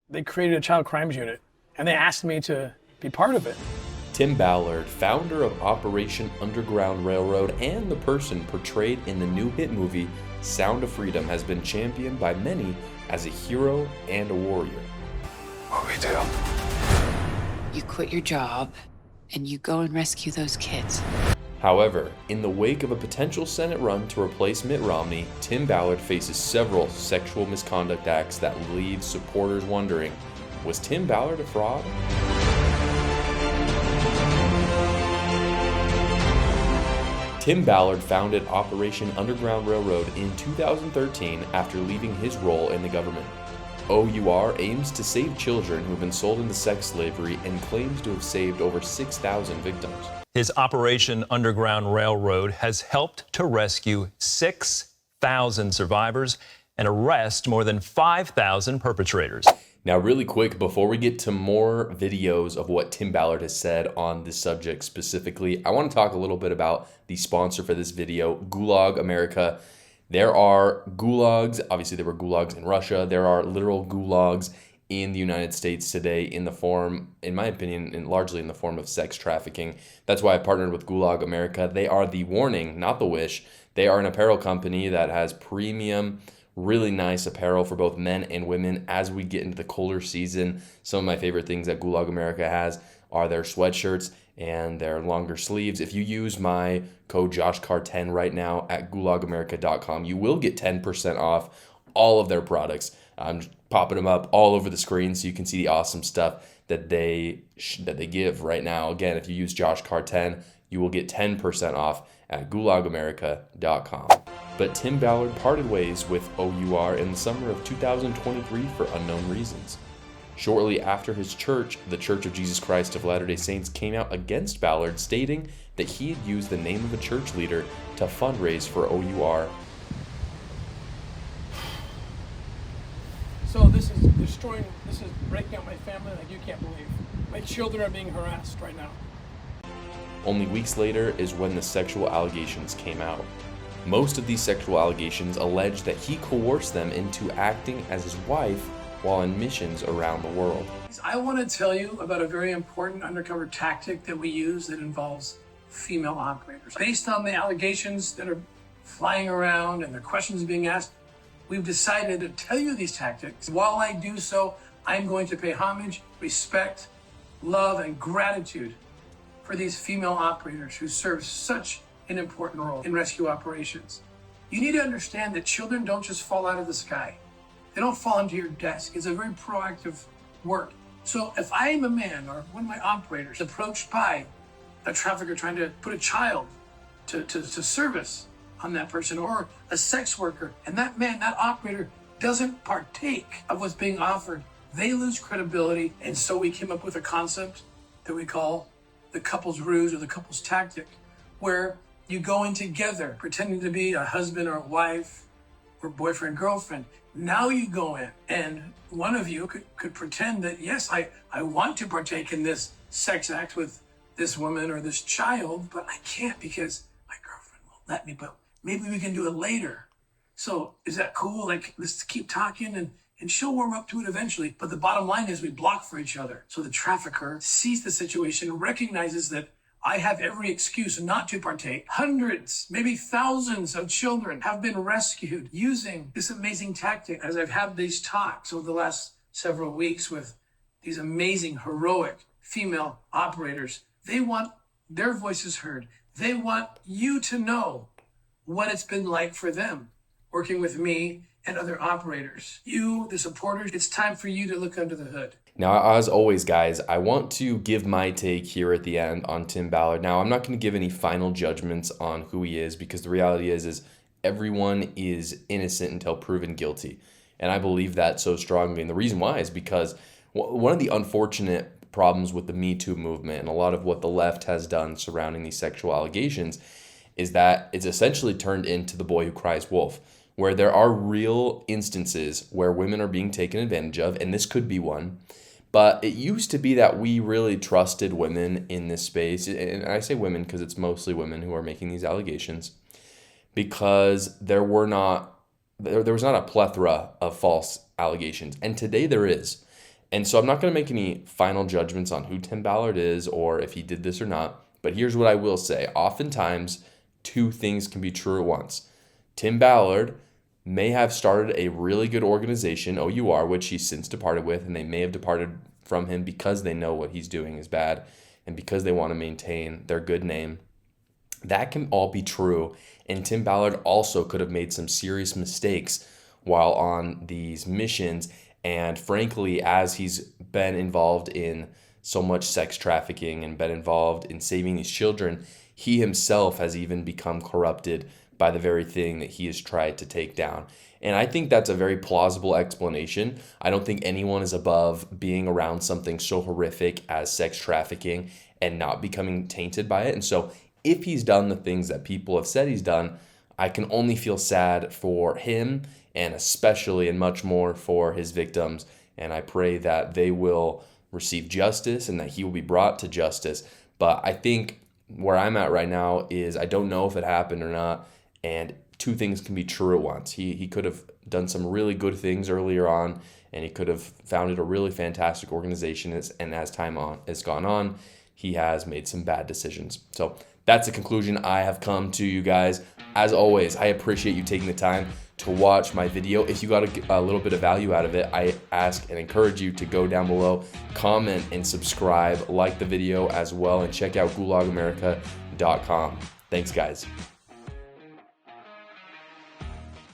they created a child crimes unit, and they asked me to be part of it. Tim Ballard, founder of Operation Underground Railroad and the person portrayed in the new hit movie Sound of Freedom, has been championed by many as a hero and a warrior. What do we do? You quit your job and you go and rescue those kids. However, in the wake of a potential Senate run to replace Mitt Romney, Tim Ballard faces several sexual misconduct acts that leave supporters wondering, was Tim Ballard a fraud? Tim Ballard founded Operation Underground Railroad in 2013 after leaving his role in the government. OUR aims to save children who have been sold into sex slavery and claims to have saved over 6,000 victims. His Operation Underground Railroad has helped to rescue 6,000 survivors and arrest more than 5,000 perpetrators. Now, really quick, before we get to more videos of what Tim Ballard has said on this subject specifically, I want to talk a little bit about the sponsor for this video, Gulag America. There are gulags, obviously there were gulags in Russia, there are literal gulags in the United States today in the form, in my opinion, largely in the form of sex trafficking. That's why I partnered with Gulag America. They are the warning, not the wish. They are an apparel company that has premium, really nice apparel for both men and women as we get into the colder season. Some of my favorite things that Gulag America has are their sweatshirts and their longer sleeves. If you use my code JoshCar10 right now at gulagamerica.com, you will get 10% off all of their products. I'm popping them up all over the screen so you can see the awesome stuff that they give right now. Again, if you use JoshCar10, you will get 10% off at gulagamerica.com. But Tim Ballard parted ways with OUR in the summer of 2023 for unknown reasons. Shortly after his church, the Church of Jesus Christ of Latter-day Saints, came out against Ballard, stating that he had used the name of a church leader to fundraise for OUR. So this is breaking up my family like you can't believe. My children are being harassed right now. Only weeks later is when the sexual allegations came out. Most of these sexual allegations allege that he coerced them into acting as his wife while on missions around the world. I want to tell you about a very important undercover tactic that we use that involves female operators. Based on the allegations that are flying around and the questions being asked, we've decided to tell you these tactics. While I do so, I'm going to pay homage, respect, love, and gratitude for these female operators who serve such an important role in rescue operations. You need to understand that children don't just fall out of the sky. They don't fall into your desk. It's a very proactive work. So if I am a man or one of my operators approached by a trafficker trying to put a child to service on that person, or a sex worker, and that man, that operator, doesn't partake of what's being offered, they lose credibility. And so we came up with a concept that we call the couple's ruse or the couple's tactic, where you go in together pretending to be a husband or a wife or boyfriend, girlfriend. Now you go in and one of you could pretend that, yes, I want to partake in this sex act with this woman or this child, but I can't because my girlfriend won't let me, but maybe we can do it later. So is that cool? Like, let's keep talking and she'll warm up to it eventually. But the bottom line is we block for each other. So the trafficker sees the situation, recognizes that I have every excuse not to partake. Hundreds, maybe thousands of children have been rescued using this amazing tactic. As I've had these talks over the last several weeks with these amazing, heroic female operators, they want their voices heard. They want you to know what it's been like for them working with me and other operators. You, the supporters, it's time for you to look under the hood. Now, as always, guys, I want to give my take here at the end on Tim Ballard. Now, I'm not going to give any final judgments on who he is, because the reality is everyone is innocent until proven guilty. And I believe that so strongly. And the reason why is because one of the unfortunate problems with the Me Too movement and a lot of what the left has done surrounding these sexual allegations is that it's essentially turned into the boy who cries wolf, where there are real instances where women are being taken advantage of, and this could be one. But it used to be that we really trusted women in this space. And I say women because it's mostly women who are making these allegations, because there was not a plethora of false allegations. And today there is. And so I'm not going to make any final judgments on who Tim Ballard is or if he did this or not. But here's what I will say. Oftentimes, two things can be true at once. Tim Ballard may have started a really good organization, OUR, which he's since departed with, and they may have departed from him because they know what he's doing is bad and because they want to maintain their good name. That can all be true. And Tim Ballard also could have made some serious mistakes while on these missions. And frankly, as he's been involved in so much sex trafficking and been involved in saving these children, he himself has even become corrupted by the very thing that he has tried to take down. And I think that's a very plausible explanation. I don't think anyone is above being around something so horrific as sex trafficking and not becoming tainted by it. And so if he's done the things that people have said he's done, I can only feel sad for him, and especially and much more for his victims. And I pray that they will receive justice and that he will be brought to justice. But I think where I'm at right now is I don't know if it happened or not. And two things can be true at once. He could have done some really good things earlier on, and he could have founded a really fantastic organization. And as time has gone on, he has made some bad decisions. So that's the conclusion I have come to, you guys. As always, I appreciate you taking the time to watch my video. If you got a little bit of value out of it, I ask and encourage you to go down below, comment and subscribe, like the video as well, and check out gulagamerica.com. Thanks, guys.